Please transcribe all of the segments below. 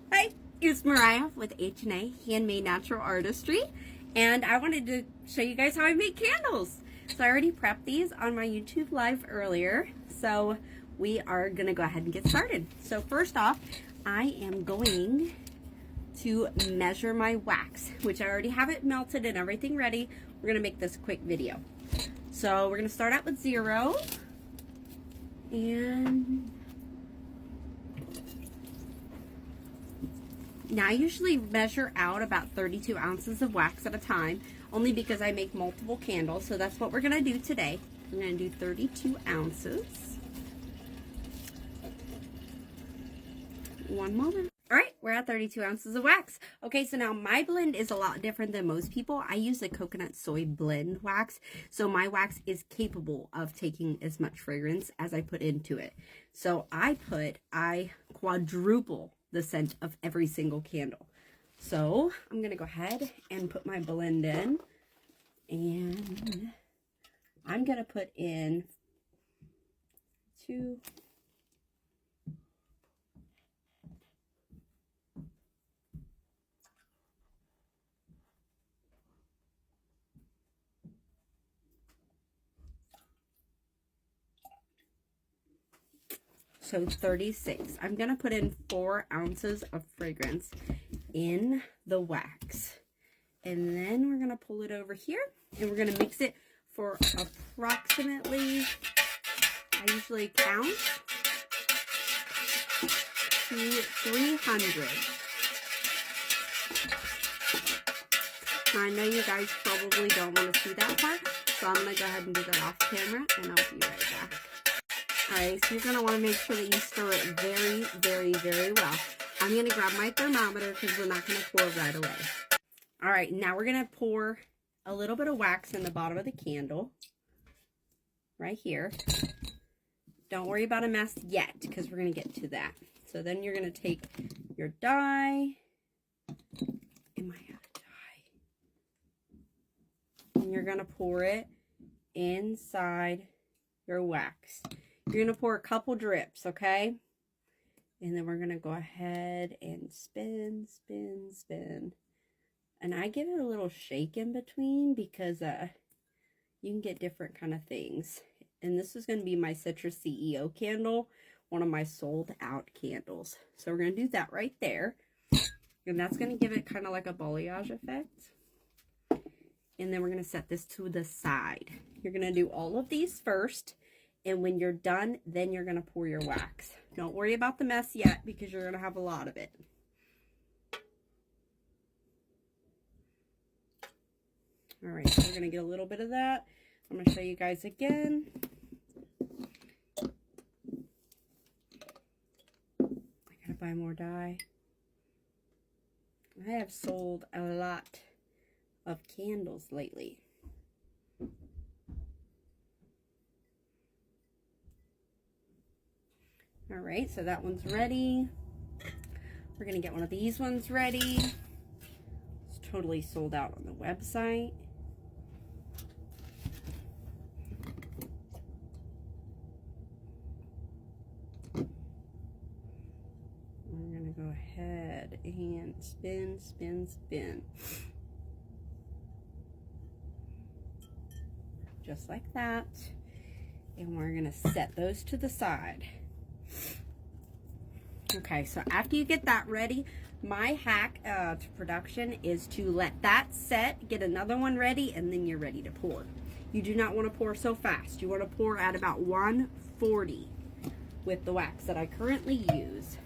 Hi, it's Mariah with H&A Handmade Natural Artistry, and I wanted to show you guys how I make candles. So I already prepped these on my YouTube live earlier, so we are going to go ahead and get started. So first off, I am going to measure my wax, which I already have it melted and everything ready. We're going to make this quick video. So we're going to start out with 0, and now I usually measure out about 32 ounces of wax at a time, only because I make multiple candles. So that's what we're going to do today. We're going to do 32 ounces. One moment. All right, we're at 32 ounces of wax. Okay, so now my blend is a lot different than most people. I use a coconut soy blend wax, so my wax is capable of taking as much fragrance as I put into it. So I quadruple the scent of every single candle. So I'm gonna go ahead and put my blend in, and I'm gonna put in 2, so 36. I'm gonna put in 4 ounces of fragrance in the wax, and then we're gonna pull it over here and we're gonna mix it for approximately, I usually count to 300. I know you guys probably don't want to see that part, so I'm gonna go ahead and do that off camera, and I'll be right back. Alright, so you're going to want to make sure that you stir it very, very, very well. I'm going to grab my thermometer because we're not going to pour right away. Alright, now we're going to pour a little bit of wax in the bottom of the candle. Right here. Don't worry about a mess yet, because we're going to get to that. So then you're going to take your dye. Am I out of dye? And you're going to pour it inside your wax. You're going to pour a couple drips, okay? And then we're going to go ahead and spin, spin, spin. And I give it a little shake in between because you can get different kind of things. And this is going to be my Citrus CEO candle, one of my sold out candles. So we're going to do that right there. And that's going to give it kind of like a balayage effect. And then we're going to set this to the side. You're going to do all of these first. And when you're done, then you're going to pour your wax. Don't worry about the mess yet, because you're going to have a lot of it. All right, so we're going to get a little bit of that. I'm going to show you guys again. I got to buy more dye. I have sold a lot of candles lately. All right, so that one's ready. We're going to get one of these ones ready. It's totally sold out on the website. We're going to go ahead and spin, spin, spin. Just like that. And we're going to set those to the side. Okay, so after you get that ready, my hack to production is to let that set, get another one ready, and then you're ready to pour. You do not want to pour so fast. You want to pour at about 140 with the wax that I currently use.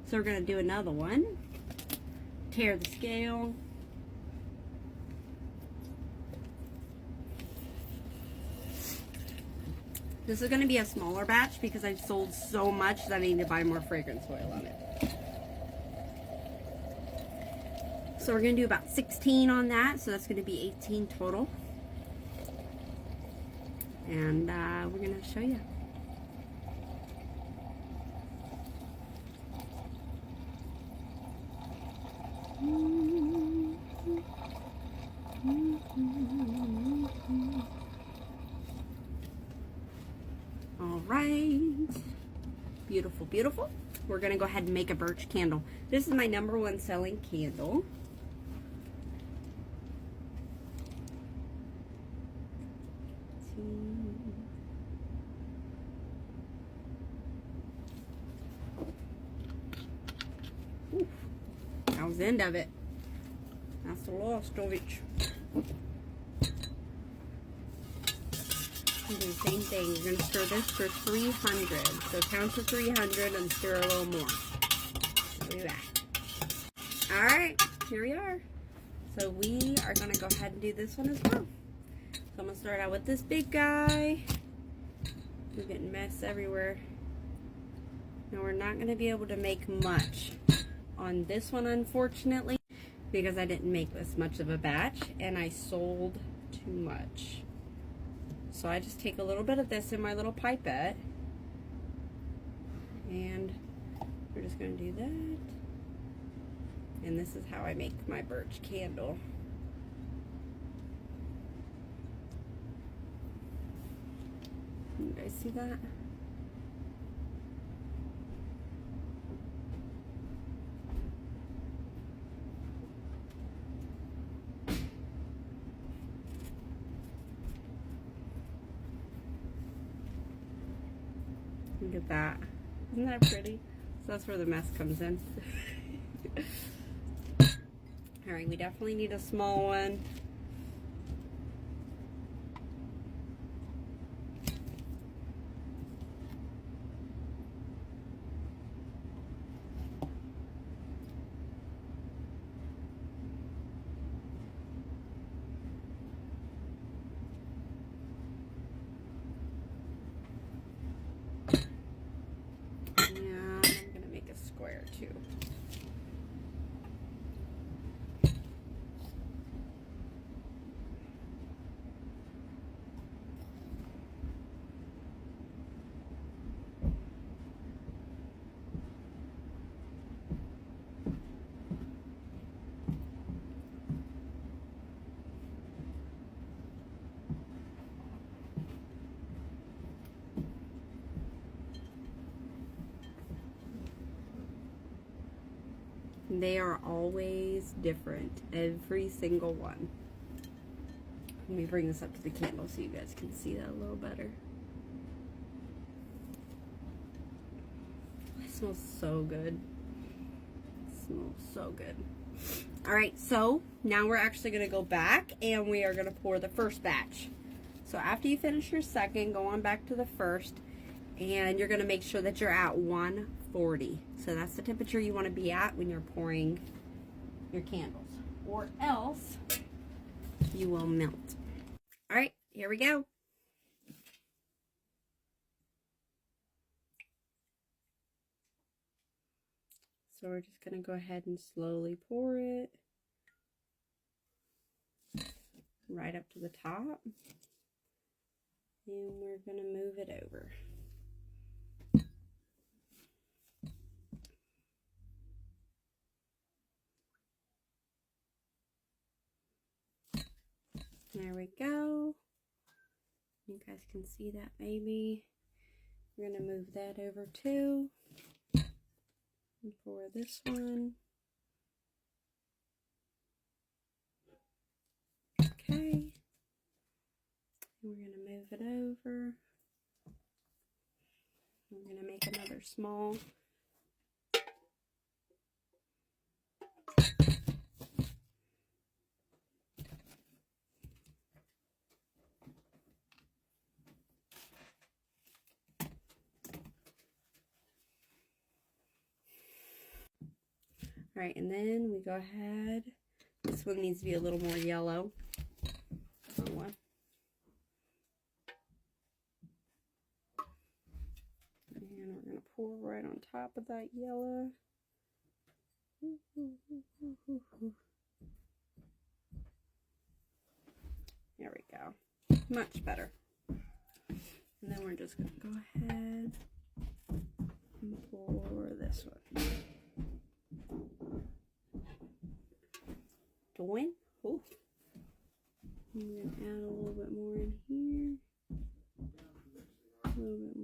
So we're going to do another one. Tear the scale. This is going to be a smaller batch because I've sold so much that I need to buy more fragrance oil on it. So we're going to do about 16 on that. So that's going to be 18 total. And we're going to show you. All right. Beautiful, beautiful. we're going to go ahead and make a birch candle. This is my #1 selling candle. Ooh, that was the end of it. That's the last of it. Do the same thing. You're going to stir this for 300. So count to 300 and stir a little more. I'll be back. Alright, here we are. So we are going to go ahead and do this one as well. So I'm going to start out with this big guy. We're getting mess everywhere. Now we're not going to be able to make much on this one, unfortunately, because I didn't make this much of a batch and I sold too much. So I just take a little bit of this in my little pipette, and we're just going to do that. And this is how I make my birch candle. You guys see that? Look at that. Isn't that pretty? So that's where the mess comes in. Alright, we definitely need a small one. Too. They are always different, every single one. Let me bring this up to the candle so you guys can see that a little better. It smells so good. It smells so good. Alright, so now we're actually going to go back and we are going to pour the first batch. So after you finish your second, go on back to the first, and you're going to make sure that you're at 140. So that's the temperature you want to be at when you're pouring your candles, or else you will melt. All right, here we go. So we're just going to go ahead and slowly pour it right up to the top, and we're going to move it over. There we go. You guys can see that maybe. We're going to move that over too. And pour this one. Okay. We're going to move it over. We're going to make another small. All right, and then we go ahead. This one needs to be a little more yellow. And we're going to pour right on top of that yellow. There we go. Much better. And then we're just going to go ahead and pour this one. Join. Ooh. I'm going to add a little bit more in here. A little bit